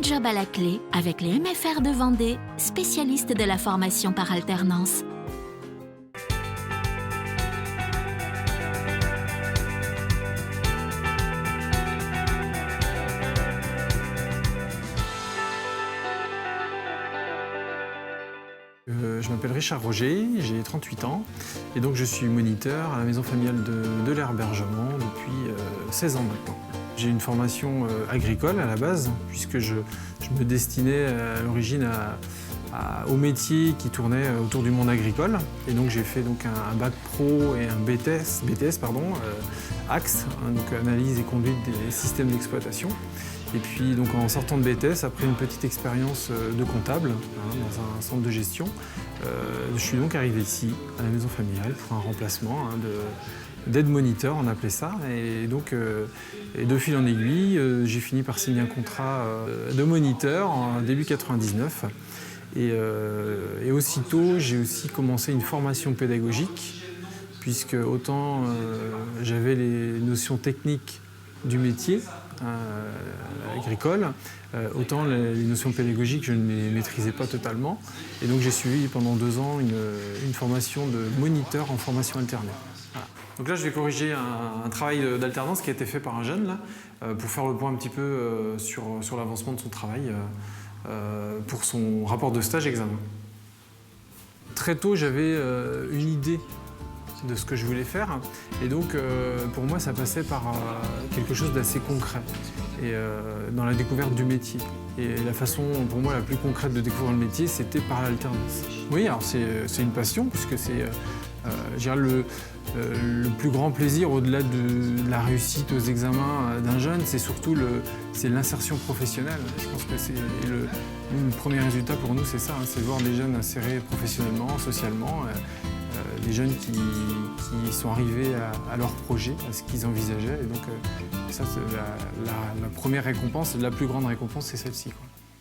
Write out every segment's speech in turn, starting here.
job à la clé avec les MFR de Vendée, spécialistes de la formation par alternance. Je m'appelle Richard Roger, j'ai 38 ans et donc je suis moniteur à la maison familiale de l'Herbergement depuis 16 ans maintenant. J'ai une formation agricole à la base puisque je me destinais à l'origine au métier qui tournait autour du monde agricole. Et donc j'ai fait donc un bac pro et un BTS AXE, donc analyse et conduite des systèmes d'exploitation. Et puis donc en sortant de BTS, après une petite expérience de comptable dans un centre de gestion, je suis donc arrivé ici à la maison familiale pour un remplacement d'aide-moniteur, on appelait ça. Et donc de fil en aiguille, j'ai fini par signer un contrat de moniteur en début 99. Et aussitôt, j'ai aussi commencé une formation pédagogique, puisque autant j'avais les notions techniques du métier agricole, autant les notions pédagogiques, je ne les maîtrisais pas totalement. Et donc j'ai suivi pendant 2 ans une formation de moniteur en formation alternée. Voilà. Donc là, je vais corriger un travail d'alternance qui a été fait par un jeune, là, pour faire le point un petit peu sur l'avancement de son travail. Pour son rapport de stage-examen. Très tôt, j'avais une idée de ce que je voulais faire et donc pour moi ça passait par quelque chose d'assez concret et dans la découverte du métier. Et la façon pour moi la plus concrète de découvrir le métier, c'était par l'alternance. Oui, alors c'est une passion puisque c'est le plus grand plaisir au-delà de la réussite aux examens d'un jeune, c'est surtout l'insertion professionnelle. Je pense que c'est le premier résultat pour nous, c'est ça, c'est voir des jeunes insérés professionnellement, socialement, des jeunes qui sont arrivés à leur projet, à ce qu'ils envisageaient. Et donc ça, c'est la première récompense, la plus grande récompense, c'est celle-ci.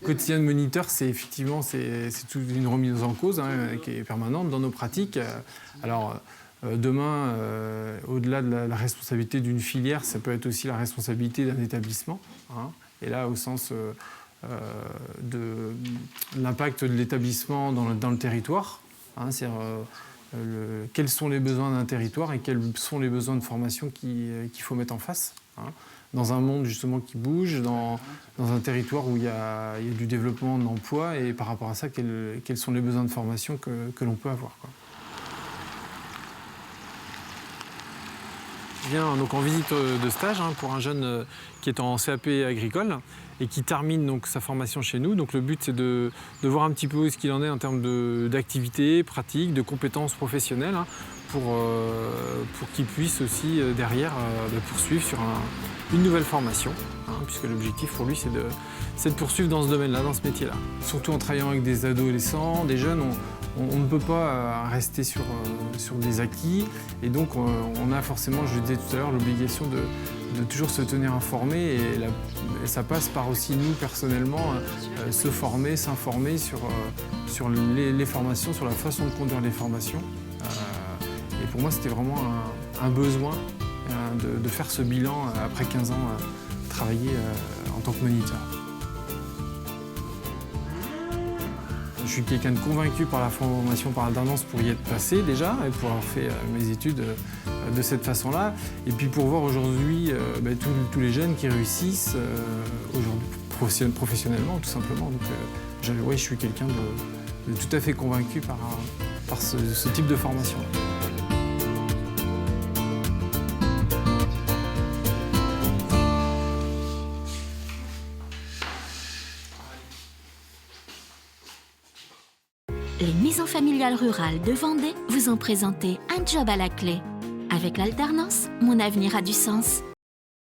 Le quotidien de moniteur, c'est effectivement toute une remise en cause qui est permanente dans nos pratiques. Alors, demain, au-delà de la responsabilité d'une filière, ça peut être aussi la responsabilité d'un établissement. Et là, au sens de l'impact de l'établissement dans le territoire. C'est-à-dire quels sont les besoins d'un territoire et quels sont les besoins de formation qu'il faut mettre en face. Dans un monde justement qui bouge, dans un territoire où il y a du développement de l'emploi et par rapport à ça, quels sont les besoins de formation que l'on peut avoir, quoi. Je viens donc en visite de stage pour un jeune qui est en CAP agricole et qui termine donc sa formation chez nous. Donc le but, c'est de voir un petit peu ce qu'il en est en termes d'activités, pratiques, de compétences professionnelles pour qu'il puisse aussi derrière poursuivre sur une nouvelle formation, puisque l'objectif pour lui, c'est de poursuivre dans ce domaine-là, dans ce métier-là. Surtout en travaillant avec des adolescents, des jeunes, on ne peut pas rester sur des acquis et donc on a forcément, je le disais tout à l'heure, l'obligation de toujours se tenir informé et ça passe par aussi nous personnellement se former, s'informer sur les formations, sur la façon de conduire les formations. Et pour moi, c'était vraiment un besoin de faire ce bilan après 15 ans travailler en tant que moniteur. Je suis quelqu'un de convaincu par la formation par alternance pour y être passé déjà et pour avoir fait mes études de cette façon-là. Et puis pour voir aujourd'hui tous les jeunes qui réussissent aujourd'hui professionnellement tout simplement. Donc je suis quelqu'un de tout à fait convaincu par ce type de formation. Les maisons familiales rurales de Vendée vous ont présenté un job à la clé. Avec l'alternance, mon avenir a du sens.